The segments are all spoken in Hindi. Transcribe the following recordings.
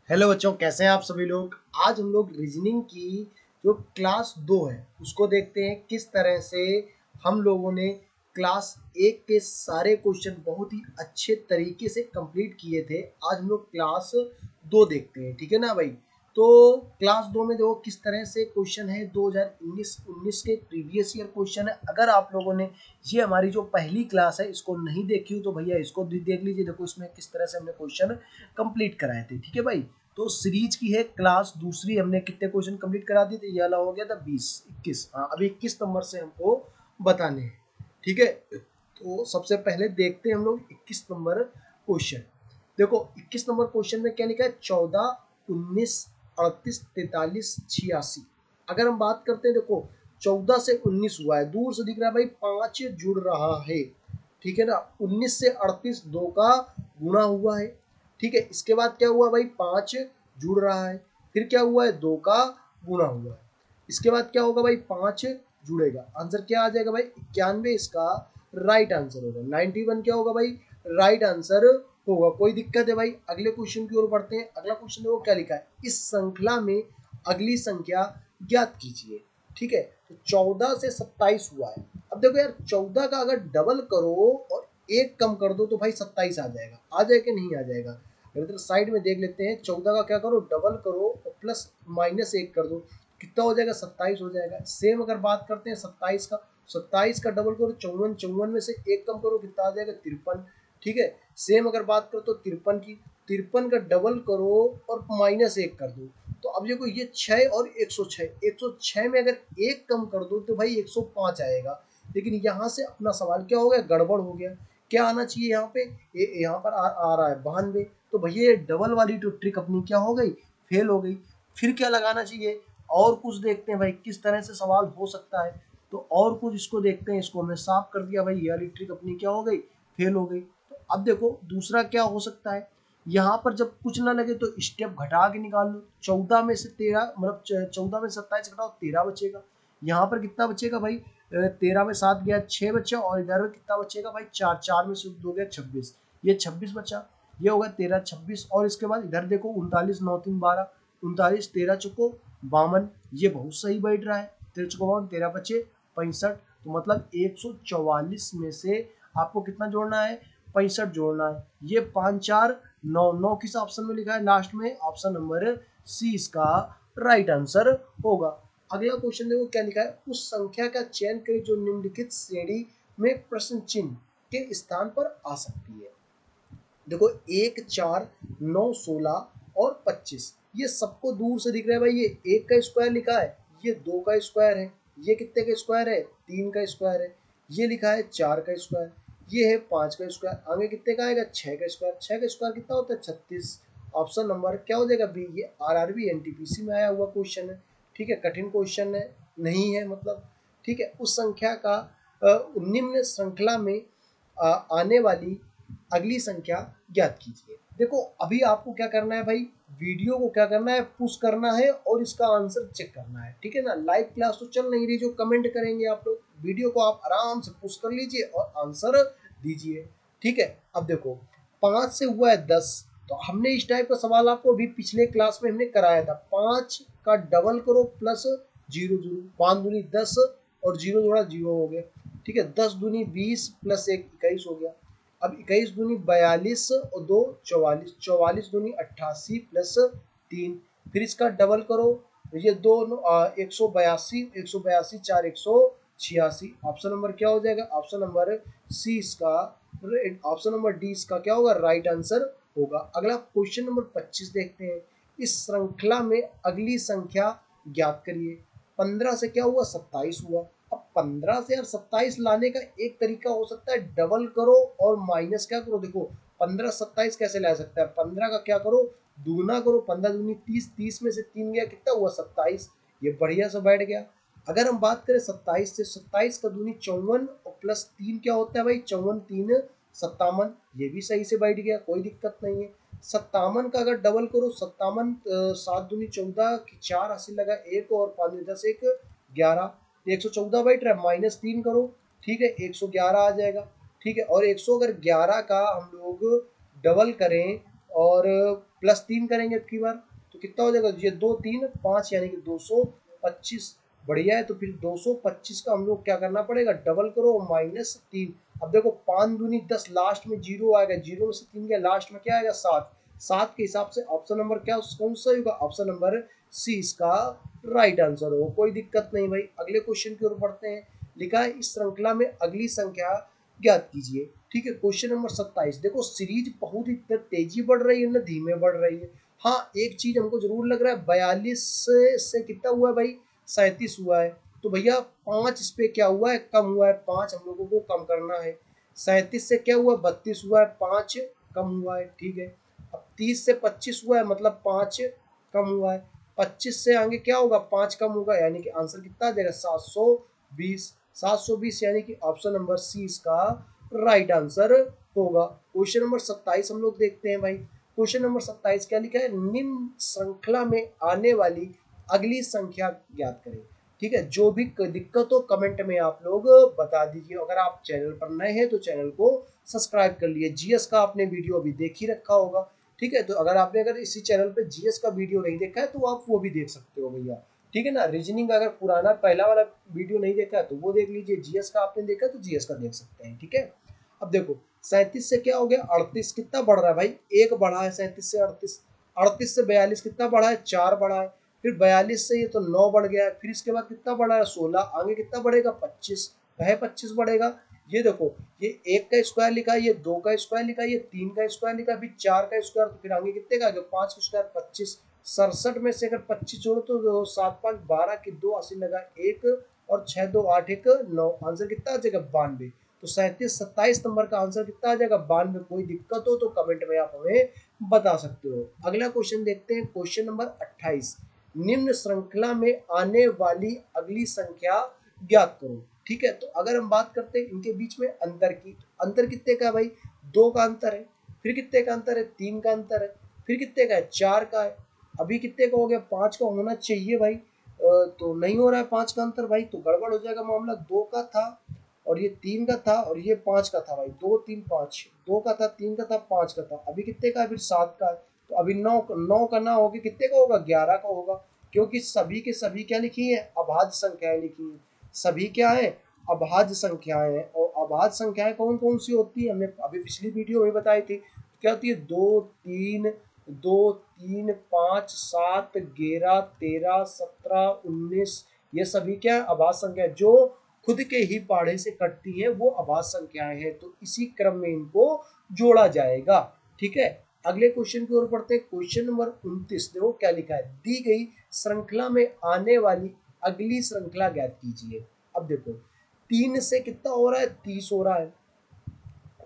हेलो बच्चों, कैसे हैं आप सभी लोग। आज हम लोग रीजनिंग की जो क्लास 2 है उसको देखते हैं किस तरह से हम लोगों ने क्लास 1 के सारे क्वेश्चन बहुत ही अच्छे तरीके से कंप्लीट किए थे। आज हम लोग क्लास 2 देखते हैं, ठीक है ना भाई। तो क्लास 2 में देखो किस तरह से क्वेश्चन है, 2019 के प्रीवियस ईयर क्वेश्चन है। अगर आप लोगों ने ये हमारी जो पहली क्लास है इसको नहीं देखी हो तो भैया इसको भी देख लीजिए। देखो इसमें किस तरह से हमने क्वेश्चन कंप्लीट कराए थे, ठीक है भाई। तो सीरीज की है क्लास दूसरी, हमने कितने क्वेश्चन कंप्लीट करा दिए थे, ये वाला हो गया था 20 21। हाँ, अभी 21 नंबर से हमको बताने हैं, ठीक है। तो सबसे पहले देखते हैं हम लोग 21 नंबर क्वेश्चन। देखो 21 नंबर क्वेश्चन में क्या लिखा है, 14 19 38 43 86। अगर हम बात करते हैं, देखो 14 से 19 हुआ है, दूर से दिख रहा है भाई 5 जुड़ रहा है, ठीक है ना। 19 से 38 2 का गुणा हुआ है, ठीक है। इसके बाद क्या हुआ भाई, 5 जुड़ रहा है, फिर क्या हुआ है, 2 का गुणा हुआ है। इसके बाद क्या होगा भाई, 5 जुड़ेगा, आंसर क्या आ जाएगा भाई 91। इसका राइट आंसर होगा 91। क्या होगा भाई, राइट आंसर होगा। कोई दिक्कत है भाई, अगले क्वेश्चन की ओर बढ़ते हैं। अगला क्वेश्चन देखो क्या लिखा है, इस श्रृंखला में अगली संख्या ज्ञात कीजिए, ठीक है। तो 14 से 27 हुआ है। अब देखो यार, 14 का अगर डबल करो और एक कम कर दो तो भाई 27 आ जाएगा, आ जाए कि नहीं आ जाएगा। इधर साइड में देख लेते हैं, 14 का क्या करो, डबल करो और प्लस माइनस एक कर दो, कितना हो जाएगा, 27 हो जाएगा। सेम अगर बात करते हैं 27 का, 27 का डबल करो 54, 54 में से एक कम करो कितना आ जाएगा, 53, ठीक है। सेम अगर बात करो तो 53 की, 53 का डबल करो और माइनस एक कर दो, तो अब देखो ये 6 और 106, 106 में अगर एक कम कर दो तो भाई 105 आएगा। लेकिन यहाँ से अपना सवाल क्या हो गया, गड़बड़ हो गया। क्या आना चाहिए यहाँ पे, यहाँ पर आ रहा है 92। तो भैया डबल वाली तो ट्रिक अपनी क्या हो गई, फेल हो गई। फिर क्या लगाना चाहिए, और कुछ देखते हैं भाई किस तरह से सवाल हो सकता है। तो और कुछ इसको देखते हैं, इसको हमने साफ कर दिया भाई, ये वाली ट्रिक अपनी क्या हो गई, फेल हो गई। तो अब देखो दूसरा क्या हो सकता है, यहाँ पर जब कुछ ना लगे तो स्टेप घटा के निकाल लो। 14 में से 13 मतलब 14 में 27 घटाओ 13 बचेगा। यहाँ पर कितना बचेगा भाई, 13 में 7 गया 6 बचा, और इधर कितना बचेगा भाई 4, 4 में से 2 गया 26, ये 26 बचा। ये होगा 13 26। और इसके बाद इधर देखो 39 9 3 12, 39 13 चुको 52, ये बहुत सही बैठ रहा है। 13 चुको 52, 13 बचे 65। तो मतलब 144 में से आपको कितना जोड़ना है, 65 जोड़ना है। ये 5 4 9, 9 किस ऑप्शन में लिखा है, लास्ट में ऑप्शन नंबर सी इसका राइट आंसर होगा। अगला क्वेश्चन देखो क्या लिखा है, उस संख्या का चयन करें जो निम्नलिखित श्रेणी में प्रश्न चिन्ह के स्थान पर आ सकती है। देखो 1 4 9 16 और 25, ये सबको दूर से दिख रहा है भाई। ये 1 का स्क्वायर लिखा है, ये 2 का स्क्वायर है, ये कितने का स्क्वायर है, 3 का स्क्वायर है। ये लिखा है 4 का स्क्वायर, ये है 5 का स्क्वायर, आगे कितने का आएगा, 6 का स्क्वायर। 6 का स्क्वायर कितना होता है, 36। ऑप्शन नंबर क्या हो जाएगा बी। ये आरआरबी एनटीपीसी में आया हुआ क्वेश्चन है, ठीक है। कठिन क्वेश्चन है नहीं है मतलब, ठीक है। उस संख्या का निम्न श्रृंखला में आने वाली अगली संख्या ज्ञात कीजिए। देखो अभी आपको क्या करना है भाई, वीडियो को क्या करना है, पुश करना है और इसका आंसर चेक करना है, ठीक है ना। लाइव क्लास तो चल नहीं रही जो कमेंट करेंगे आप लोग, वीडियो को आप आराम से पुश कर लीजिए और आंसर दीजिए, ठीक है। अब देखो 5 से हुआ है 10, तो हमने इस टाइप का सवाल आपको अभी पिछले क्लास में हमने कराया था। 5 का डबल करो प्लस 0 0, 5 दूनी 10 और 0 जोड़ा 0 हो गया, ठीक है। 10 दूनी 20 प्लस 1 21 हो गया। अब 21 दूनी 42 और 2 44, 44 दूनी 88 प्लस 3, फिर इसका डबल करो, ये दो 182, 182 4 186। ऑप्शन नंबर क्या हो जाएगा, ऑप्शन नंबर सी इसका, ऑप्शन नंबर डी इसका क्या होगा, राइट आंसर होगा। अगला क्वेश्चन नंबर 25 देखते हैं, इस श्रृंखला में अगली संख्या ज्ञात करिए। 15 से क्या हुआ, 27 हुआ। अब 15 से यार 27 लाने का एक तरीका हो सकता है, डबल करो और माइनस क्या करो। देखो 15 27 कैसे ला सकता है, 15 का क्या करो, दूना करो, 15 दूनी 30, 30 में से 3 गया कितना हुआ, 27। ये बढ़िया से बैठ गया। अगर हम बात करें 27 से, 27 का दूनी 54 और प्लस 3 क्या होता है भाई, 54 3 57, ये भी सही से बैठ गया, कोई दिक्कत नहीं है। 57 का अगर डबल करो, 57 7 दूनी 14 की 4 हासिल लगा 1 और 5 10 1 11, 114 बैठ रहा है, माइनस 3 करो, ठीक है, 111 आ जाएगा, ठीक है। और 111 का हम लोग डबल करें और +3 करेंगे अब की बार तो कितना हो जाएगा, ये 2 3 5 यानी कि 225। बढ़िया है, तो फिर 225 का हम लोग क्या करना पड़ेगा, डबल करो -3। अब देखो 5 दूनी 10, लास्ट में 0 आएगा, 0 में से 3 गया, लास्ट में क्या आएगा 7। 7 के हिसाब से ऑप्शन नंबर क्या कौन सा होगा, ऑप्शन नंबर सी इसका राइट आंसर हो। कोई दिक्कत नहीं भाई। अगले क्वेश्चन की ओर बढ़ते हैं। लिखा है इस श्रृंखला में अगली संख्या ज्ञात कीजिए। ठीक है, क्वेश्चन नंबर 27। देखो सीरीज बहुत ही तेजी बढ़ रही है ना धीमे बढ़ रही है। हाँ, एक चीज हमको जरूर लग रहा है, 42 से कितना हुआ है भाई, 37 हुआ है। तो भैया 5 इस पे क्या हुआ है, कम हुआ है। 5 हम लोगों को कम करना है। 37 से क्या हुआ, 32 हुआ है, 5 कम हुआ है। ठीक है, अब 30 से 25 हुआ है, मतलब 5 कम हुआ है। 25 से आगे क्या होगा, 5 कम होगा, यानी कि आंसर कितना आ जाएगा, 720। 720 यानी कि ऑप्शन नंबर सी इसका राइट आंसर होगा। क्वेश्चन नंबर 27 हम लोग देखते हैं भाई। क्वेश्चन नंबर 27 क्या लिखा है, निम्न श्रृंखला में आने वाली अगली संख्या ज्ञात करें। ठीक है, जो भी दिक्कत हो कमेंट में आप लोग बता दीजिए। अगर आप चैनल पर नए हैं तो चैनल को सब्सक्राइब कर लिए। जीएस का आपने वीडियो अभी देख ही रखा होगा। ठीक है, तो अगर इसी चैनल पे जीएस का वीडियो नहीं देखा है तो आप वो भी देख सकते हो भैया। ठीक है ना, रीजनिंग अगर पुराना पहला वाला वीडियो नहीं देखा है तो वो देख लीजिए। जीएस का आपने देखा तो जीएस का देख सकते हैं। ठीक है, अब देखो 37 से क्या हो गया, 38 कितना बढ़ रहा है भाई, एक बढ़ा है 37 से 38। 38 से 42 कितना बढ़ा है, 4 बढ़ा है। फिर 42 से ये तो 9 बढ़ गया है। फिर इसके बाद कितना बढ़ा है, 16। आगे कितना बढ़ेगा, 25 है, 25 बढ़ेगा। ये देखो, ये 1 का स्क्वायर लिखा है, ये 2 का स्क्वायर लिखा है, ये 3 का स्क्वायर लिखा है, फिर 4 का स्क्वायर, तो फिर आगे कितने का, 5 का स्क्वायर 25। 67 में से अगर 25 जोड़ो तो 7 5 12 की 2 80 लगा 1 और 6 2 8 1 9। आंसर कितना आ जाएगा, 92। तो 37 27 नंबर का आंसर कितना आ जाएगा, 92। कोई दिक्कत हो तो कमेंट में आप हमें बता सकते हो। अगला क्वेश्चन देखते हैं, क्वेश्चन नंबर 28। निम्न श्रृंखला में आने वाली अगली संख्या ज्ञात करो। ठीक है, तो अगर हम बात करते हैं इनके बीच में अंतर की, अंतर कितने का है भाई, 2 का अंतर है। फिर कितने का अंतर है, 3 का अंतर है। फिर कितने का है, 4 का है। अभी कितने का हो गया, 5 का होना चाहिए भाई। तो नहीं हो रहा है 5 का अंतर भाई, तो गड़बड़ हो जाएगा मामला। 2 का था और ये 3 का था और ये 5 का था भाई। 2 3 5, 2 का था, 3 का था, 5 का था। अभी कितने का है, फिर 7 का है। तो अभी 9 का ना होगी, कितने का होगा, 11 का होगा। क्योंकि सभी के सभी क्या लिखी है, अभाज्य संख्याएं लिखी है। सभी क्या है, अभाज्य संख्याएं हैं। और अभाज्य संख्याएं कौन कौन सी होती है, हमने अभी पिछली वीडियो में बताई थी। क्या होती है, 2 3 5 7 11 13 17 19। ये सभी क्या है, अभाज्य संख्या जो खुद के ही पाढ़े से कटती है, वो अभाज्य संख्याएं हैं। तो इसी क्रम में इनको जोड़ा जाएगा। ठीक है, अगले क्वेश्चन की ओर बढ़ते हैं। Question number 29। देखो क्या लिखा है, दी गई श्रृंखला में आने वाली अगली श्रृंखला ज्ञात कीजिए। अब देखो 3 से कितना हो रहा है, 30 हो रहा है।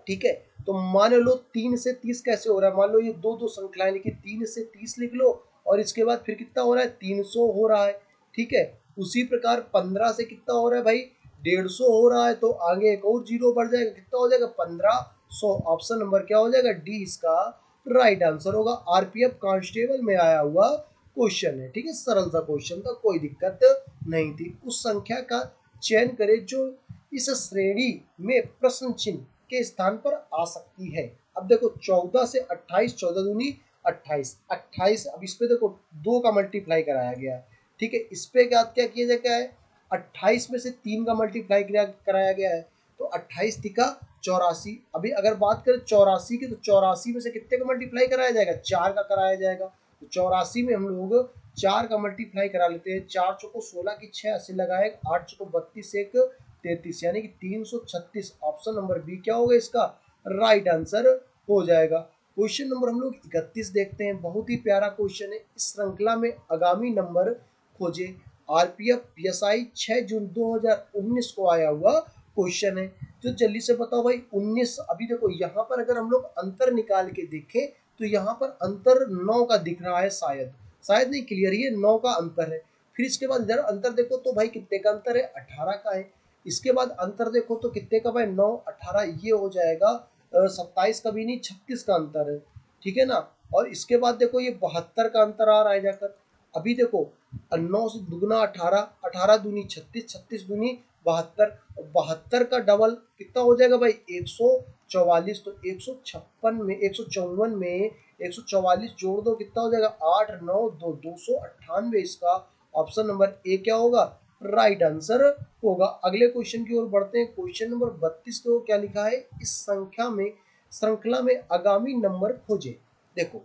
ठीक है, तो मान लो 3 से 30 कैसे हो रहा है, मान लो ये दो दो श्रृंखलाएं लिखी, 3 से 30 लिख लो और इसके बाद फिर कितना हो रहा है, 300 हो रहा है। ठीक है, उसी प्रकार 15 से कितना हो रहा है भाई, 150 हो रहा है। तो आगे एक और जीरो बढ़ जाएगा, कितना हो जाएगा, 1500। ऑप्शन नंबर क्या हो जाएगा, डी इसका राइट आंसर होगा। आरपीएफ कांस्टेबल में आया हुआ क्वेश्चन है। ठीक है, सरल सा क्वेश्चन था, कोई दिक्कत नहीं थी। उस संख्या का चयन करें जो इस श्रेणी में प्रश्न चिन्ह के स्थान पर आ सकती है। अब देखो 14 से 28, 14 दूनी 28, 28। अब इस पे देखो 2 का मल्टीप्लाई कराया गया है। ठीक है, इस पे क्या क्या किया जाता है, 28 में से 3 का मल्टीप्लाई कराया गया है। तो 28 तिका 84। अभी अगर बात करें 84 की, तो 84 में से कितने का मल्टीप्लाई कराया जाएगा, 4 का कराया जाएगा। तो 84 में हम लोग 4 का मल्टीप्लाई करा लेते हैं। 4 चौको 16 की 6 80 लगाए, 8 चौको 32 एक 33 यानी कि 336। ऑप्शन नंबर बी क्या होगा इसका राइट आंसर हो जाएगा। क्वेश्चन नंबर हम लोग 31 देखते हैं। बहुत ही प्यारा क्वेश्चन है। इस श्रृंखला में आगामी नंबर खोजे। आरपीएफ पीएसआई 6 जून 2019 को आया हुआ क्वेश्चन है। तो जल्दी से बताओ भाई 19। अभी देखो यहाँ पर अगर हम लोग अंतर निकाल के देखें तो यहाँ पर अंतर 9 का दिख रहा है, शायद शायद नहीं, क्लियर ये 9 का अंतर है। फिर इसके बाद इधर अंतर देखो तो भाई कितने का अंतर है, 18 का है। इसके बाद अंतर देखो तो कितने का भाई, 9 18 ये हो जाएगा 27 का भी नहीं, 36 का अंतर है। ठीक है ना, और इसके बाद देखो ये 72 का अंतर आ रहा है जाकर। अभी देखो 9 से दुगना 18, 18 दूनी 36, 36 दूनी 72, 72 का डबल कितना हो जाएगा भाई, 144। तो 156 में 154 में 144 जोड़ दो कितना हो जाएगा 8 9 2 298। इसका ऑप्शन नंबर ए क्या होगा, राइट आंसर होगा। अगले क्वेश्चन की ओर बढ़ते हैं। क्वेश्चन नंबर 32 तो क्या लिखा है, इस संख्या में श्रृंखला में आगामी नंबर खोजे। देखो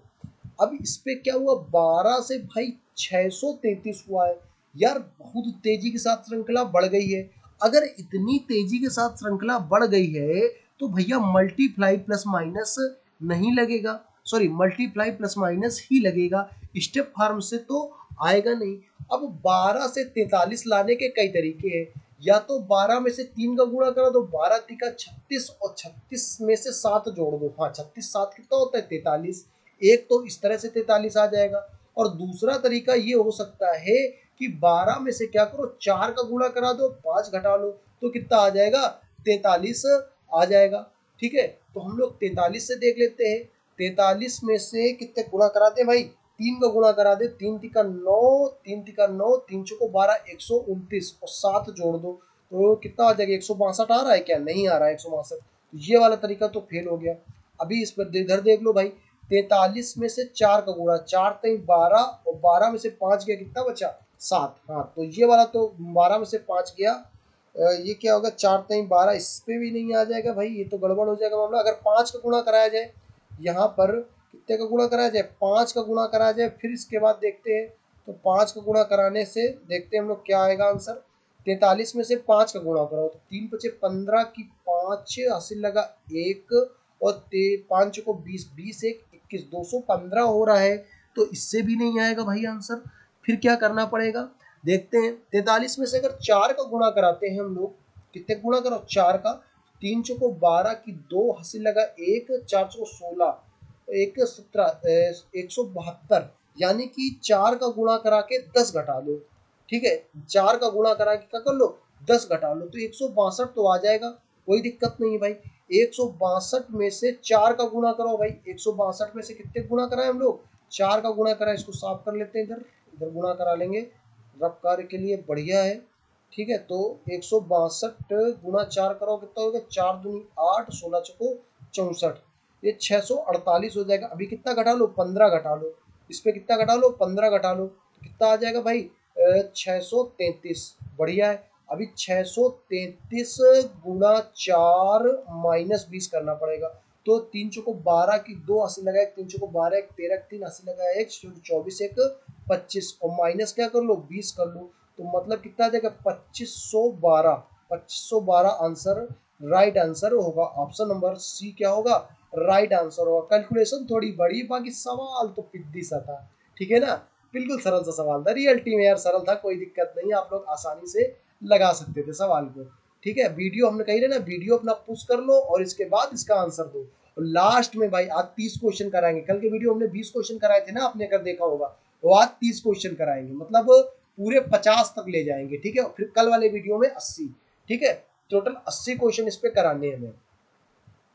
अब इस पे क्या हुआ, 12 से भाई 633 हुआ है यार, बहुत तेजी के साथ श्रृंखला बढ़ गई है। अगर इतनी तेजी के साथ श्रृंखला बढ़ गई है तो भैया मल्टीप्लाई प्लस माइनस नहीं लगेगा, सॉरी मल्टीप्लाई प्लस माइनस ही लगेगा, स्टेप फॉर्म से तो आएगा नहीं। अब 12 से 43 लाने के कई तरीके हैं, या तो 12 में से 3 का गुणा करा दो, 12 तिका 36 और 36 में से 7 जोड़ दो, हाँ 36 7 कितना होता है 43। एक तो इस तरह से 43 आ जाएगा, और दूसरा तरीका ये हो सकता है कि 12 में से क्या करो 4 का गुणा करा दो, 5 घटा लो तो कितना आ जाएगा 43 आ जाएगा। ठीक है, तो हम लोग 43 से देख लेते हैं। 43 में से कितने गुणा कराते हैं भाई, 3 का गुणा करा दे, 3 तिका 9, 3 तिका 9, 3 चौको 12, 129 और 7 जोड़ दो तो कितना आ जाएगा 162 आ रहा है क्या, नहीं आ रहा है 162। तो ये वाला तरीका तो फेल हो गया। अभी इस पर इधर देख लो भाई, 43 में से 4 का गुणा, 4 3 12 और 12 में से 5 गया कितना बचा 7। हाँ तो ये वाला तो 12 में से 5 गया, ये क्या होगा 4 3 12, इस पे भी नहीं आ जाएगा भाई, ये तो गड़बड़ हो जाएगा मामला। अगर 5 का गुणा कराया जाए, यहाँ पर कितने का गुणा कराया जाए 5 का गुणा कराया जाए, फिर इसके बाद देखते हैं तो 5 का गुणा कराने से देखते हैं हम लोग क्या आएगा आंसर। 43 में से 5 का गुणा करो तो 3 बचे 15 की 5 हासिल लगा 1 और 5 को 20, 20 1 21, 215 हो रहा है, तो इससे भी नहीं आएगा भाई आंसर। फिर क्या करना पड़ेगा देखते हैं। 43 में से अगर 4 का गुणा कराते हैं हम लोग, कितने गुणा करो 4 का, 3 चौको 12 की 2 हासिल लगा 1, 4 चौको 16, 1 17, 172, यानी कि 4 का गुणा करा के 10 घटा दो। ठीक है, 4 का गुणा करा के क्या कर लो 10 घटा लो तो 162 तो आ जाएगा, कोई दिक्कत नहीं भाई। 162 में से 4 का गुणा करो भाई, 162 में से कितने गुणा कराए हम लोग 4 का गुणा करा, इसको साफ कर लेते हैं, इधर इधर गुणा करा लेंगे रफ कार्य के लिए, बढ़िया है। ठीक है, तो 162 गुणा 4 करो कितना होगा 4 दूनी 8, 16 चौको 64, ये 648 हो जाएगा। अभी कितना घटा लो 15 घटा लो, इस पे कितना घटा लो 15 घटा लो तो कितना आ जाएगा भाई 633, बढ़िया है। अभी 633 गुणा 4 माइनस 20 करना पड़ेगा, तो 3 चौको 12 की 2 अस्सी लगा 1, 3 चौको 12 1 13 3 अस्सी लगा 1 24 1 25 और माइनस क्या कर लो 20 कर लो, तो मतलब कितना आ जाएगा 2512। 2512 आंसर राइट आंसर होगा, ऑप्शन नंबर सी क्या होगा राइट आंसर होगा। कैलकुलेशन थोड़ी बड़ी, बाकी सवाल तो पिद्दी सा था, ठीक है ना, बिल्कुल सरल सा सवाल था, रियलिटी में यार सरल था, कोई दिक्कत नहीं, आप लोग आसानी से लगा सकते थे सवाल को। ठीक है, वीडियो हमने कही ना, वीडियो अपना पुश कर लो और इसके बाद इसका आंसर दो। और लास्ट में भाई आज 30 क्वेश्चन कराएंगे, कल के वीडियो हमने 20 क्वेश्चन कराए थे ना, आपने अगर देखा होगा, तो आज 30 क्वेश्चन कराएंगे, मतलब पूरे 50 तक ले जाएंगे। ठीक है, फिर कल वाले वीडियो में 80। ठीक है, टोटल 80 क्वेश्चन इस पे कराने हैं हमें।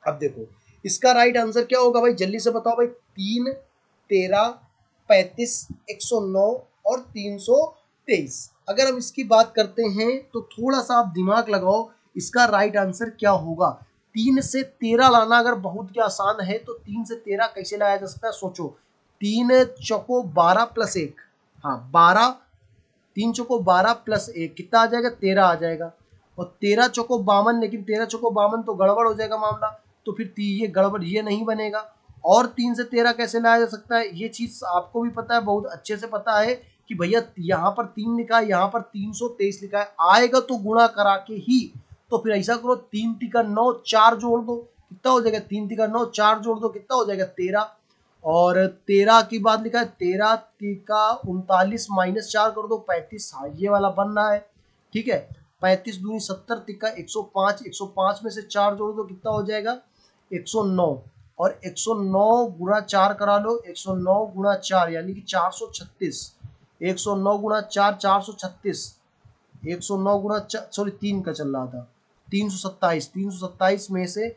अब देखो इसका राइट आंसर क्या होगा भाई, जल्दी से बताओ भाई। 3 13 35 109 और 323। अगर हम इसकी बात करते हैं तो थोड़ा सा आप दिमाग लगाओ, इसका राइट आंसर क्या होगा। 3 से 13 लाना अगर बहुत क्या आसान है, तो 3 से 13 कैसे लाया जा सकता है, सोचो। 3 चौको 12 प्लस 1, हाँ 12, 3 चौको 12 प्लस 1 कितना आ जाएगा 13 आ जाएगा, और 13 चौको 52, लेकिन 13 चौको 52 तो गड़बड़ हो जाएगा मामला, तो फिर ये गड़बड़ ये नहीं बनेगा। और 3 से 13 कैसे लाया जा सकता है, ये चीज आपको भी पता है, बहुत अच्छे से पता है कि भैया यहाँ पर 3 लिखा है, यहाँ पर 323 लिखा है, आएगा तो गुणा करा के ही। तो फिर ऐसा करो 3 तिका 9 4 जोड़ दो कितना हो जाएगा, 3 तिका 9 4 जोड़ दो कितना हो जाएगा 13, और 13 की बात लिखा है, 13 तिका 39 माइनस 4 कर दो 35, हाँ ये वाला बन रहा है। ठीक है, 35 दूनी 70 तिका 105, 105 में से 4 जोड़ दो कितना हो जाएगा 109, और 109 गुणा 4 करा लो, 109 गुणा 4 यानी कि 436, 109 गुणा 4 436, 109 गुणा सॉरी 3 का चल रहा था 327, 327 में से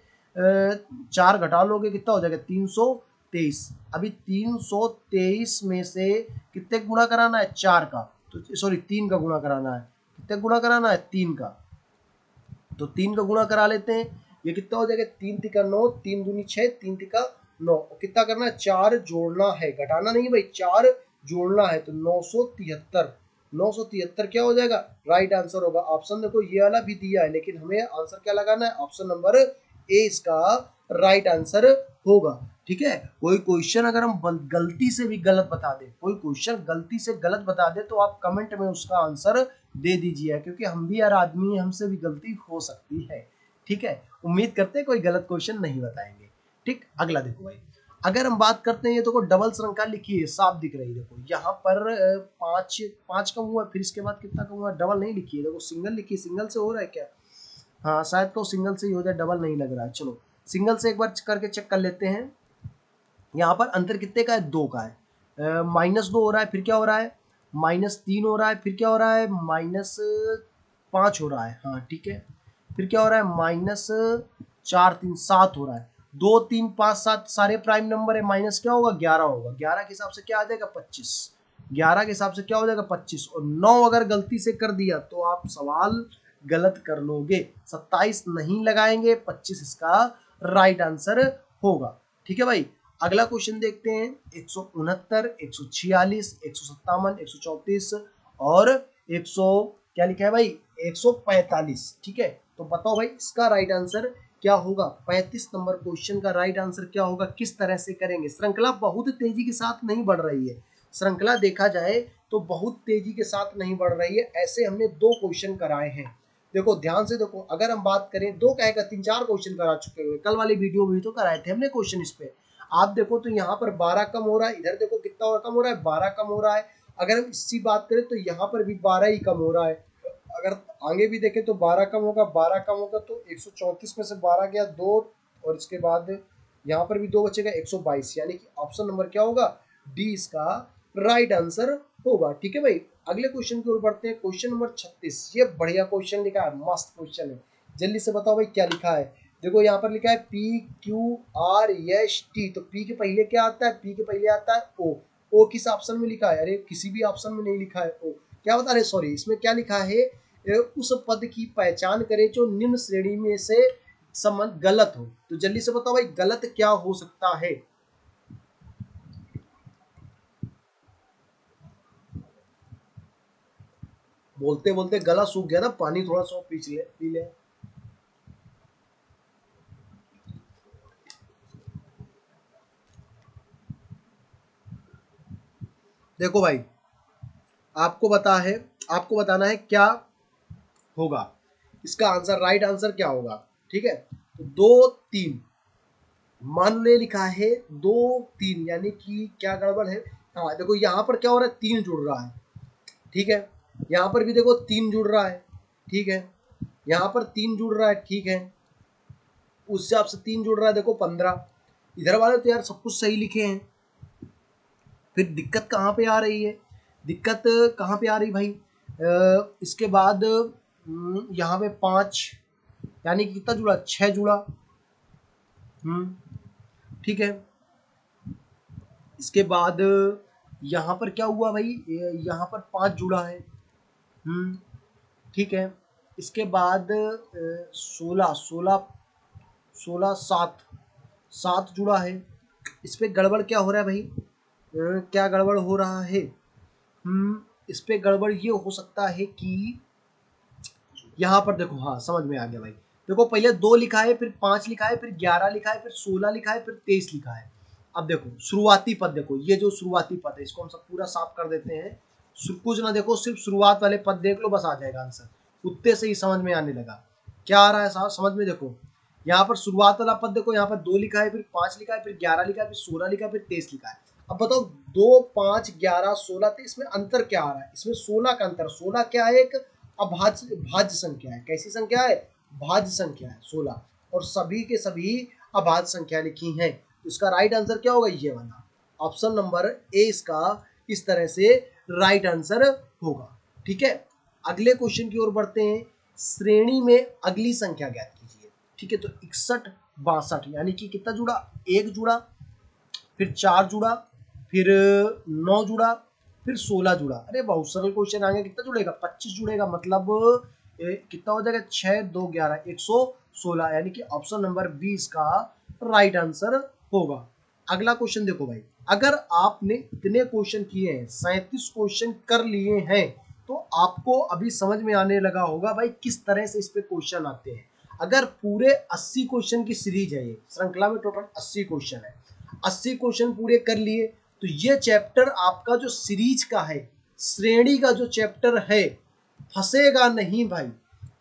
4 घटा लोगे कितना हो जाएगा 323। अभी 323 में से कितने गुणा कराना है 4 का, तो सॉरी 3 का गुणा कराना है, कितने गुणा कराना है 3 का, तो 3 का गुणा करा लेते हैं, ये कितना हो जाएगा 3 तिका 9, 3 दूनी 6, 3 तिका 9। कितना करना है, 4 जोड़ना है, घटाना नहीं भाई, 4 जोड़ना है, तो 973। 973 क्या हो जाएगा, राइट आंसर होगा। ऑप्शन देखो ये वाला भी दिया है, लेकिन हमें आंसर क्या लगाना है, ऑप्शन नंबर ए इसका राइट आंसर होगा। ठीक है, कोई क्वेश्चन अगर हम गलती से भी गलत बता दे, कोई क्वेश्चन गलती से गलत बता दे, तो आप कमेंट में उसका आंसर दे दीजिए, क्योंकि हम भी यार आदमी हैं, हमसे भी गलती हो सकती है। ठीक है, उम्मीद करते हैं कोई गलत क्वेश्चन नहीं बताएंगे। ठीक, अगला देखो भाई, अगर हम बात करते हैं, ये देखो डबल श्रृंखला लिखी है, साफ दिख रही है, देखो यहाँ पर पांच पांच का हुआ, फिर इसके बाद कितना का हुआ, डबल नहीं लिखी है, देखो सिंगल लिखी है। सिंगल से हो रहा है क्या, हाँ शायद तो सिंगल से ही हो जाए, डबल नहीं लग रहा है। चलो सिंगल से एक बार करके चेक कर लेते हैं। यहाँ पर अंतर कितने का है, 2 का है। -2 हो रहा है, फिर क्या हो रहा है, -3 हो रहा है, फिर क्या हो रहा है, -5 हो रहा है। हाँ ठीक है, फिर क्या हो रहा है, -4 3 7 हो रहा है। 2 3 5 7 सारे प्राइम नंबर है, माइनस क्या होगा, 11 होगा। 11 के हिसाब से क्या आ जाएगा, 25। 11 के हिसाब से क्या हो जाएगा, 25। और 9 अगर गलती से कर दिया तो आप सवाल गलत कर लोगे। 27 नहीं लगाएंगे, 25 इसका राइट आंसर होगा। ठीक है भाई, अगला क्वेश्चन देखते हैं। 169, 146, 157, 134 और 100 क्या लिखा है भाई, 145। ठीक है, तो बताओ भाई इसका राइट आंसर क्या होगा। 35 नंबर क्वेश्चन का राइट आंसर क्या होगा, किस तरह से करेंगे। श्रृंखला बहुत तेजी के साथ नहीं बढ़ रही है, श्रृंखला देखा जाए तो बहुत तेजी के साथ नहीं बढ़ रही है। ऐसे हमने 2 क्वेश्चन कराए हैं। देखो ध्यान से देखो, अगर हम बात करें, 2 कहेगा 3-4 क्वेश्चन करा चुके हुए, कल वाली वीडियो में भी तो कराए थे हमने क्वेश्चन इस पे। आप देखो तो यहाँ पर 12 कम हो रहा है, इधर देखो कितना और कम हो रहा है, 12 कम हो रहा है। अगर हम इसकी बात करें तो यहाँ पर भी 12 ही कम हो रहा है। अगर आगे भी देखें तो 12 कम होगा, 12 कम होगा, तो 134 में से 12 गया 2, और इसके बाद यहाँ पर भी 2 बचेगा, 122। यानी कि ऑप्शन नंबर क्या होगा, डी इसका राइट आंसर होगा। ठीक है भाई, अगले क्वेश्चन की ओर बढ़ते हैं। क्वेश्चन नंबर 36, ये बढ़िया क्वेश्चन लिखा है, मस्त क्वेश्चन है। जल्दी से बताओ भाई क्या लिखा है। देखो यहाँ पर लिखा है PQRST, तो P के पहले क्या आता है, P के पहले आता है O। O किस ऑप्शन में लिखा है, अरे किसी भी ऑप्शन में नहीं लिखा है O, क्या बता रहे, सॉरी, इसमें क्या लिखा है, उस पद की पहचान करें जो निम्न श्रेणी में से संबंध गलत हो। तो जल्दी से बताओ भाई गलत क्या हो सकता है। बोलते बोलते गला सूख गया ना, पानी थोड़ा सा पी ले। देखो भाई, आपको बता है, आपको बताना है क्या होगा, इसका आंसर, राइट आंसर क्या होगा। ठीक है, तो 2 3 मान ले लिखा है, 2 3, यानी कि क्या गड़बड़ है। हाँ देखो यहाँ पर क्या हो रहा है, 3 जुड़ रहा है। ठीक है, यहाँ पर भी देखो 3 जुड़ रहा है। ठीक है, यहाँ पर 3 जुड़ रहा है। ठीक है, उस हिसाब से 3 जुड़ रहा है, देखो 15। इधर वाले तो यार सब कुछ सही लिखे हैं, फिर दिक्कत कहाँ पे आ रही है, दिक्कत कहाँ पे आ रही भाई। इसके बाद यहाँ पे 5, यानी कि कितना जुड़ा, 6 जुड़ा। ठीक है, इसके बाद यहाँ पर क्या हुआ भाई, यहाँ पर 5 जुड़ा है। ठीक है, इसके बाद 16 16 16 7 7 जुड़ा है। इस पे गड़बड़ क्या हो रहा है भाई, क्या गड़बड़ हो रहा है। इस पे गड़बड़ ये हो सकता है कि यहाँ पर देखो, हाँ समझ में आ गया भाई। देखो पहले 2 लिखा है, फिर 5 लिखा है, फिर 11 लिखा है, फिर 16 लिखा है, फिर 23 लिखा है। अब देखो शुरुआती पद, देखो ये जो शुरुआती पद है, इसको हम सब पूरा साफ कर देते हैं। कुछ ना देखो, सिर्फ शुरुआत वाले पद देख लो, बस आ जाएगा आंसर, उतने से ही समझ में आने लगा। क्या आ रहा है साहब समझ में, देखो यहाँ पर शुरुआत वाला पद देखो, यहाँ पर 2 लिखा है, फिर 5 लिखा है, फिर 11 लिखा है, फिर 16 लिखा है, फिर 23 लिखा है। अब बताओ 2 5 11 16, तो इसमें अंतर क्या आ रहा है, इसमें 16 का अंतर। 16 क्या है, एक अभाज्य भाज्य संख्या है। कैसी संख्या है, भाज्य संख्या है 16, और सभी के सभी अभाज्य संख्या लिखी हैं। तो इसका राइट आंसर क्या होगा, ये वाला ऑप्शन नंबर ए इसका इस तरह से राइट आंसर होगा। ठीक है, अगले क्वेश्चन की ओर बढ़ते हैं। श्रेणी में अगली संख्या ज्ञात कीजिए। ठीक है, तो 61 62, यानी कि कितना जुड़ा, 1 जुड़ा, फिर 4 जुड़ा, फिर 9 जुड़ा, फिर 16 जुड़ा। अरे बहुत सरल क्वेश्चन आ गया, कितना जुड़ेगा, 25 जुड़ेगा, मतलब कितना हो जाएगा, 6 2 11 116, यानी कि ऑप्शन नंबर 20 का राइट आंसर होगा। अगला क्वेश्चन देखो भाई, अगर आपने इतने क्वेश्चन किए हैं, 37 क्वेश्चन कर लिए हैं, तो आपको अभी समझ में आने लगा होगा भाई किस तरह से इस पे क्वेश्चन आते हैं। अगर पूरे 80 क्वेश्चन की सीरीज है, ये श्रृंखला में टोटल 80 क्वेश्चन है, 80 क्वेश्चन पूरे कर लिए, तो ये चैप्टर आपका जो सीरीज का है, श्रेणी का जो चैप्टर है, फंसेगा नहीं भाई।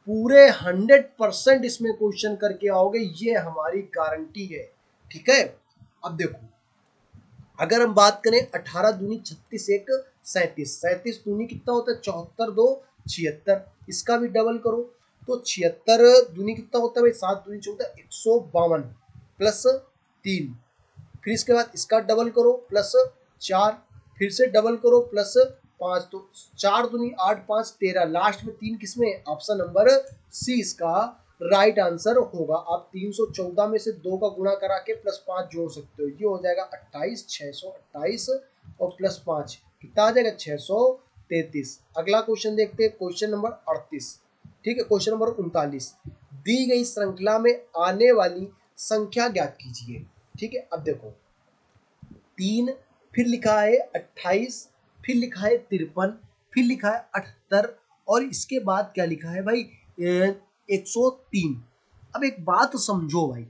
पूरे 100% इसमें क्वेश्चन करके आओगे, ये हमारी गारंटी है। ठीक है, अब देखो, अगर हम बात करें 18 दूनी 36 एक 37, 37 दूनी कितना होता है 74, 2 76, इसका भी डबल करो तो 76 दूनी कितना होता है भाई 7 दूनी 14, 152 प्लस 3, फिर इसके बाद इसका डबल करो प्लस 4, फिर से डबल करो प्लस 5, तो 4 दूनी 8, 5 13, लास्ट में 3 किसमें, ऑप्शन नंबर सी इसका राइट आंसर होगा। आप 314 में से 2 का गुणा करा के प्लस 5 जोड़ सकते हो, ये हो जाएगा 28, 628 और प्लस 5 कितना आ जाएगा 633। अगला क्वेश्चन देखते हैं, क्वेश्चन नंबर 38। ठीक है, क्वेश्चन नंबर 39, दी गई श्रृंखला में आने वाली संख्या ज्ञात कीजिए। ठीक है, अब देखो 3, फिर लिखा है 28, फिर लिखा है 53, फिर लिखा है 78 और इसके बाद क्या लिखा है भाई 103। अब एक बात समझो भाई,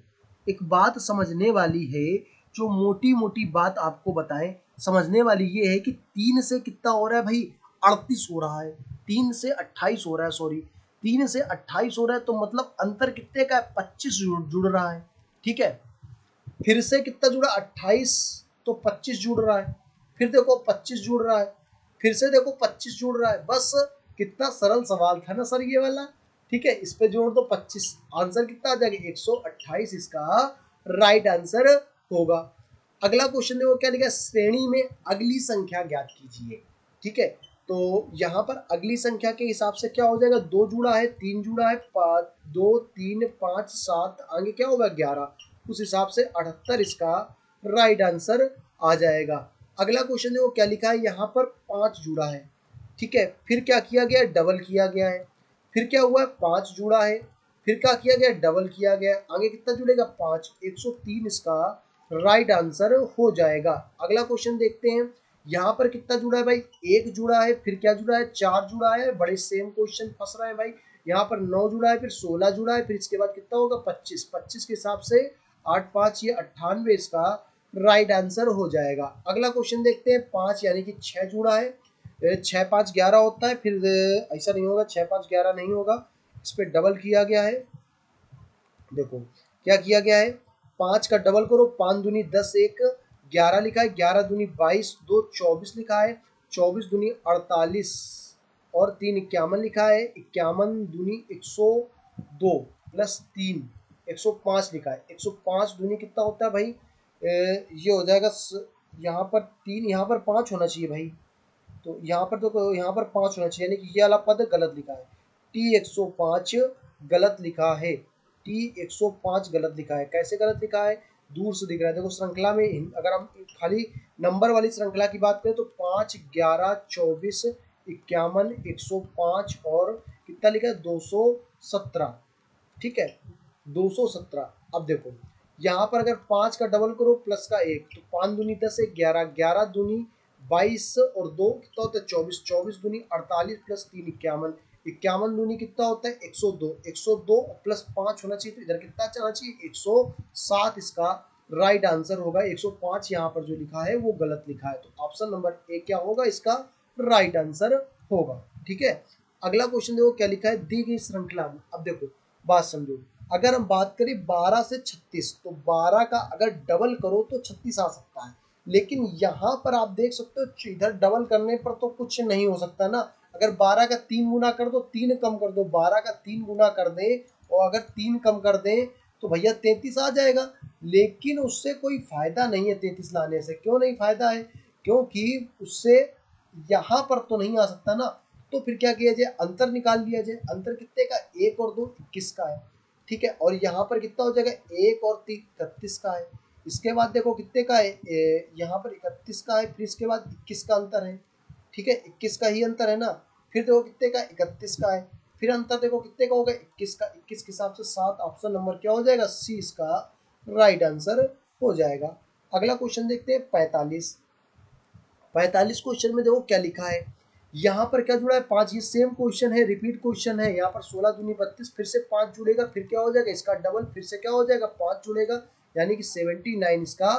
एक बात समझने वाली है, जो मोटी मोटी बात आपको बताएं, समझने वाली ये है कि 3 से कितना हो रहा है भाई 38 हो रहा है, 3 से 28 हो रहा है, सॉरी 3 से 28 हो रहा है, तो मतलब अंतर कितने का है 25 जुड़ रहा है। ठीक है, फिर से कितना जुड़ा 28, तो 25 जुड़ रहा है, फिर देखो 25 जुड़ रहा है, फिर से देखो 25 जुड़ रहा है। बस कितना सरल सवाल था ना सर ये वाला। ठीक है, इस पे जोड़ दो 25, आंसर कितना आ जाएगा 128 इसका राइट आंसर होगा। अगला क्वेश्चन देखो क्या लिखा है, श्रेणी में अगली संख्या ज्ञात कीजिए। ठीक है, तो यहाँ पर अगली संख्या के हिसाब से क्या हो जाएगा, 2 जुड़ा है, 3 जुड़ा है, 5 2 3 5 7, आगे क्या होगा 11, उस हिसाब से 78 इसका राइट आंसर आ जाएगा। अगला क्वेश्चन देखो क्या लिखा है, यहाँ पर 5 जुड़ा है। ठीक है, फिर क्या किया गया है, डबल किया गया है, फिर क्या हुआ है 5 जुड़ा है, फिर क्या किया गया, डबल किया गया, आगे कितना जुड़ेगा 5, 103 इसका राइट आंसर हो जाएगा। अगला क्वेश्चन देखते हैं, यहाँ पर कितना जुड़ा है भाई 1 जुड़ा है, फिर क्या जुड़ा है 4 जुड़ा है, बड़े सेम क्वेश्चन फंस रहे हैं भाई। यहाँ पर 9 जुड़ा है, फिर 16 जुड़ा है, फिर इसके बाद कितना होगा 25, 25 के हिसाब से 8 5 ये 98 इसका राइट आंसर हो जाएगा। अगला क्वेश्चन देखते हैं, 5 यानी कि 6 जुड़ा है, 6 5 11 होता है, फिर ऐसा नहीं होगा 6 5 11 नहीं होगा, इस पर डबल किया गया है। देखो क्या किया गया है, 5 का डबल करो, 5 दूनी 10, 1 11 लिखा है, 11 दूनी 22, 2 24 लिखा है, 24 दूनी 48 और 3 51 लिखा है, 51 दूनी 102 प्लस 3 105 लिखा है, 105 दूनी कितना होता है भाई ये हो जाएगा यहाँ पर 3, यहाँ पर 5 होना चाहिए भाई, तो यहाँ पर तो यहाँ पर 5 होना चाहिए, यानी कि ये वाला पद गलत लिखा है, टी 105 गलत लिखा है, टी 105 गलत लिखा है। कैसे गलत लिखा है, दूर से दिख रहा है, देखो श्रृंखला में अगर हम खाली नंबर वाली श्रृंखला की बात करें तो 5 11 24 51 105 और कितना लिखा है 217। ठीक है, 217। अब देखो यहाँ पर अगर 5 का डबल करो प्लस का 1, तो 5 दूनी 10 है 11, 11 दूनी 22 और 2 कितना होता है 24, 24 दूनी 48 प्लस 3 51, 51 दूनी कितना होता है 102, 102 प्लस 5 होना चाहिए, तो इधर कितना आना चाहिए 107 इसका राइट आंसर होगा। 105 यहाँ पर जो लिखा है वो गलत लिखा है, तो ऑप्शन नंबर ए क्या होगा इसका राइट आंसर होगा। ठीक है, अगला क्वेश्चन देखो क्या लिखा है, दी गई श्रृंखला में, अब देखो बात समझो, अगर हम बात करें 12 से 36, तो 12 का अगर डबल करो तो 36 आ सकता है, लेकिन यहाँ पर आप देख सकते हो इधर डबल करने पर तो कुछ नहीं हो सकता ना। अगर 12 का 3 गुना कर दो, 3 कम कर दो, 12 का 3 गुना कर दे और अगर 3 कम कर दें तो भैया 33 आ जाएगा, लेकिन उससे कोई फायदा नहीं है 33 लाने से। क्यों नहीं फायदा है, क्योंकि उससे यहाँ पर तो नहीं आ सकता ना, तो फिर क्या किया जाए अंतर निकाल लिया जाए। अंतर कितने का 1 और 2 21 का है। ठीक है, और यहाँ पर कितना हो जाएगा 1 और 3 31 का है। इसके बाद देखो कितने का है यहाँ पर 31 का है, फिर इसके बाद 21 का अंतर है। ठीक है, 21 का ही अंतर है ना, फिर देखो कितने का 31 का है, फिर अंतर देखो कितने का होगा 21 का, 21 के हिसाब से 7, ऑप्शन नंबर क्या हो जाएगा सी इसका राइट आंसर हो जाएगा। अगला क्वेश्चन देखते हैं 45। 45 क्वेश्चन में देखो क्या लिखा है, यहाँ पर क्या जुड़ा है 5, ये सेम क्वेश्चन है, रिपीट क्वेश्चन है। यहाँ पर 16 दूनी 32, फिर से 5 जुड़ेगा, फिर क्या हो जाएगा इसका डबल, फिर से क्या हो जाएगा 5 जुड़ेगा, यानी कि 79 इसका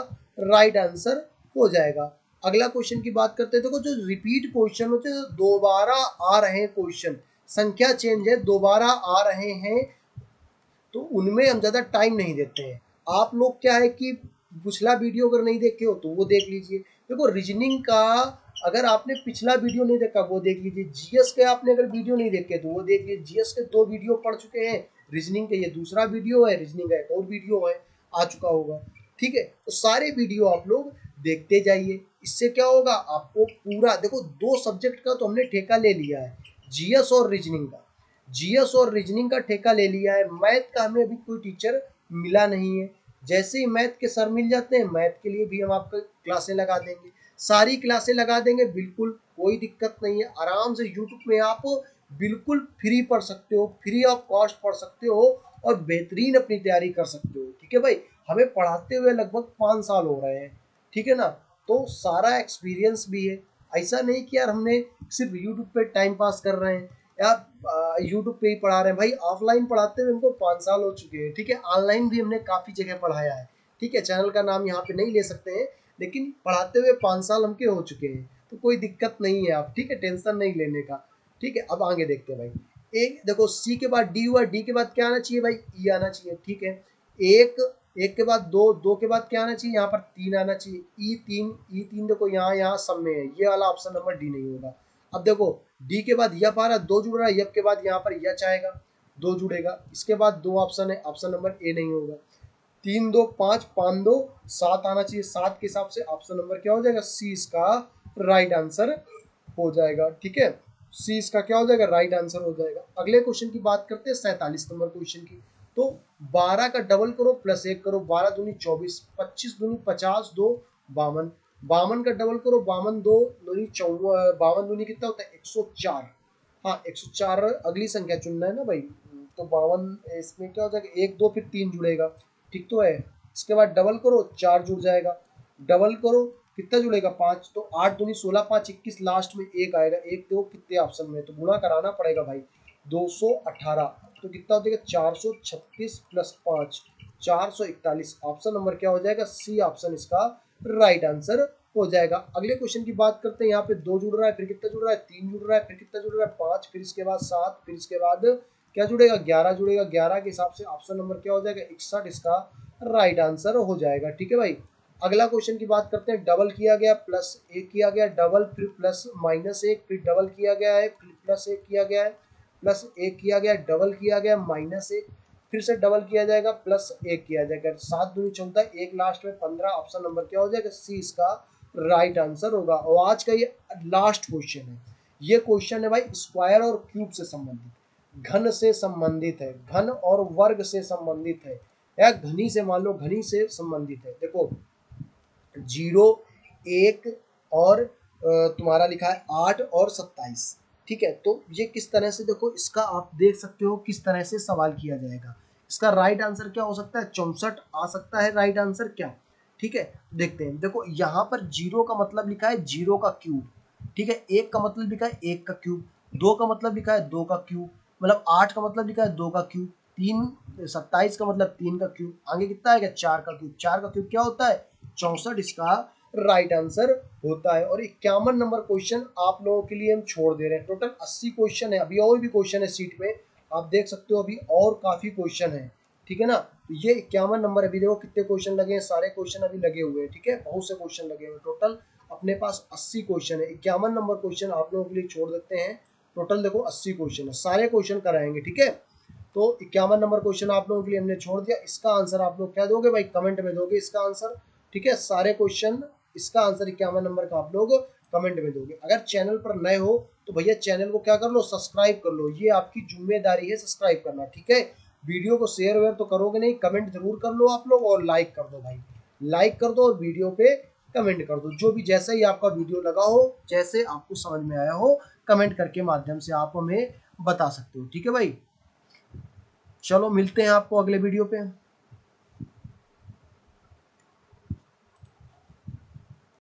राइट आंसर हो जाएगा। अगला क्वेश्चन की बात करते हैं, देखो जो रिपीट क्वेश्चन होते हैं, दोबारा आ रहे हैं क्वेश्चन, संख्या चेंज है, दोबारा आ रहे हैं, तो उनमें हम ज़्यादा टाइम नहीं देते हैं। आप लोग क्या है कि पिछला वीडियो अगर नहीं देखे हो तो वो देख लीजिए। देखो रीजनिंग का अगर आपने पिछला वीडियो नहीं देखा वो देख लीजिए, जीएस के आपने अगर वीडियो नहीं देखे तो वो देख लीजिए। जीएस के 2 वीडियो पढ़ चुके हैं, रीजनिंग के ये दूसरा वीडियो है, रीजनिंग का एक और वीडियो है आ चुका होगा, ठीक है। तो सारे वीडियो आप लोग देखते जाइए, इससे क्या होगा आपको पूरा, देखो 2 सब्जेक्ट का तो हमने ठेका ले लिया है, जीएस और रीजनिंग का। जीएस और रीजनिंग का ठेका ले लिया है, मैथ का हमें अभी कोई टीचर मिला नहीं है। जैसे ही मैथ के सर मिल जाते हैं, मैथ के लिए भी हम आपको क्लासें लगा देंगे, सारी क्लासें लगा देंगे, बिल्कुल कोई दिक्कत नहीं है। आराम से यूट्यूब में आप बिल्कुल फ्री पढ़ सकते हो, फ्री ऑफ कॉस्ट पढ़ सकते हो और बेहतरीन अपनी तैयारी कर सकते हो, ठीक है भाई। हमें पढ़ाते हुए लगभग 5 साल हो रहे हैं, ठीक है ना, तो सारा एक्सपीरियंस भी है। ऐसा नहीं कि यार हमने सिर्फ यूट्यूब पे टाइम पास कर रहे हैं या यूट्यूब पे ही पढ़ा रहे हैं, भाई ऑफलाइन पढ़ाते हुए हमको 5 साल हो चुके हैं, ठीक है। ऑनलाइन भी हमने काफ़ी जगह पढ़ाया है, ठीक है, चैनल का नाम यहाँ पे नहीं ले सकते हैं, लेकिन पढ़ाते हुए 5 साल हमके हो चुके हैं, तो कोई दिक्कत नहीं है आप, ठीक है, टेंशन नहीं लेने का, ठीक है। अब आगे देखते हैं भाई, एक देखो सी के बाद डी हुआ, डी के बाद क्या आना चाहिए भाई, ई आना चाहिए, ठीक है। एक एक के बाद दो, दो के बाद क्या आना चाहिए, यहाँ पर 3 आना चाहिए, ई 3, ई 3 देखो यहाँ यहाँ सब में है, ये वाला ऑप्शन नंबर डी नहीं होगा। अब देखो डी के बाद यप आ रहा है, 2 जुड़ रहा है, यप के बाद यहाँ पर यच आएगा, 2 जुड़ेगा, इसके बाद 2 ऑप्शन है, ऑप्शन नंबर ए नहीं होगा। 3 2 5, 5 2 7 आना चाहिए, 7 के हिसाब से ऑप्शन नंबर क्या हो जाएगा, सी इसका राइट आंसर हो जाएगा, ठीक है। सी इसका क्या हो जाएगा, राइट आंसर हो जाएगा। अगले क्वेश्चन की बात करते हैं 47 नंबर क्वेश्चन की। तो 12 का डबल करो प्लस 1 करो, 12 दूनी 24, 25 दूनी 50, 2 52, 52 का डबल करो, 52 2 दूनी 52 दूनी कितना होता है 104, हाँ 104 अगली संख्या चुनना है ना भाई। तो 52 इसमें क्या हो जाएगा 1 2 फिर 3 जुड़ेगा, ठीक तो है। इसके बाद डबल करो 4 जुड़ जाएगा, डबल करो कितना जुड़ेगा 5, तो 8 दूनी 16, 5 21, लास्ट में 1 आएगा, 1 दो कितने ऑप्शन में, तो गुणा कराना पड़ेगा भाई, 218, तो कितना हो जाएगा 436 प्लस 5 441, ऑप्शन नंबर क्या हो जाएगा, सी ऑप्शन इसका राइट आंसर हो जाएगा। अगले क्वेश्चन की बात करते हैं, यहाँ पे 2 जुड़ रहा है, फिर कितना जुड़ रहा है 3 जुड़ रहा है, फिर कितना जुड़ रहा है 5, फिर इसके बाद 7, फिर इसके बाद क्या जुड़ेगा 11 जुड़ेगा, 11 के हिसाब से ऑप्शन नंबर क्या हो जाएगा 61 इसका राइट आंसर हो जाएगा, ठीक है भाई। अगला क्वेश्चन की बात करते हैं, डबल किया गया प्लस 1 किया गया, डबल फिर प्लस -1, फिर डबल किया गया है, फिर प्लस 1 किया गया है, प्लस 1 किया गया, डबल किया गया -1, फिर से डबल किया जाएगा, प्लस 1 किया जाएगा, 7 दूनी 14, 1 लास्ट में 15, ऑप्शन नंबर क्या हो जाएगा, सी इसका राइट आंसर होगा। और आज का ये लास्ट क्वेश्चन है, ये क्वेश्चन है भाई स्क्वायर और क्यूब से संबंधित, घन से संबंधित है, घन और वर्ग से संबंधित है, या घनी से, मान लो घनी से संबंधित है। देखो 0 1 और तुम्हारा लिखा है 8 और 27, ठीक है। तो ये किस तरह से, देखो इसका आप देख सकते हो किस तरह से सवाल किया जाएगा। इसका राइट आंसर क्या हो सकता है, 64 आ सकता है राइट आंसर क्या, ठीक है। देखते हैं, देखो यहाँ पर 0 का मतलब लिखा है 0 का क्यूब, ठीक है। 1 का मतलब लिखा है 1 का क्यूब, 2 का मतलब लिखा है 2 का क्यूब, मतलब 8 का मतलब लिखा है 2 का क्यूब, 27 का मतलब 3 का क्यूब, आगे कितना आएगा 4 का क्यूब, 4 का क्यूब क्या होता है 64 इसका राइट आंसर होता है। और 51 नंबर क्वेश्चन आप लोगों के लिए हम छोड़ दे रहे हैं, टोटल 80 क्वेश्चन है, अभी और भी क्वेश्चन है सीट पे, आप देख सकते हो अभी और काफी क्वेश्चन है, ठीक है ना। तो ये 51 नंबर, अभी देखो कितने क्वेश्चन लगे हैं, सारे क्वेश्चन अभी लगे हुए हैं, ठीक है, बहुत से क्वेश्चन लगे हुए, टोटल अपने पास 80 क्वेश्चन है। 51 नंबर क्वेश्चन आप लोगों के लिए छोड़ देते हैं, टोटल देखो 80 क्वेश्चन है, सारे क्वेश्चन कराएंगे, ठीक है। तो 51 नंबर क्वेश्चन आप लोगों के लिए हमने छोड़ दिया, इसका आंसर आप लोग क्या दोगे भाई, कमेंट में दोगे इसका आंसर, ठीक है। सारे क्वेश्चन इसका आंसर 51 नंबर का आप लोग कमेंट में दोगे। अगर चैनल पर नए हो तो भैया चैनल को क्या कर लो, सब्सक्राइब कर लो, ये आपकी जिम्मेदारी है सब्सक्राइब करना, ठीक है। वीडियो को शेयर वेयर तो करोगे नहीं, कमेंट जरूर कर लो आप लोग, और लाइक कर दो भाई, लाइक कर दो और वीडियो पे कमेंट कर दो, जो भी जैसे ही आपका वीडियो लगा हो, जैसे आपको समझ में आया हो, कमेंट करके माध्यम से आप हमें बता सकते हो, ठीक है भाई। चलो मिलते हैं आपको अगले वीडियो पे।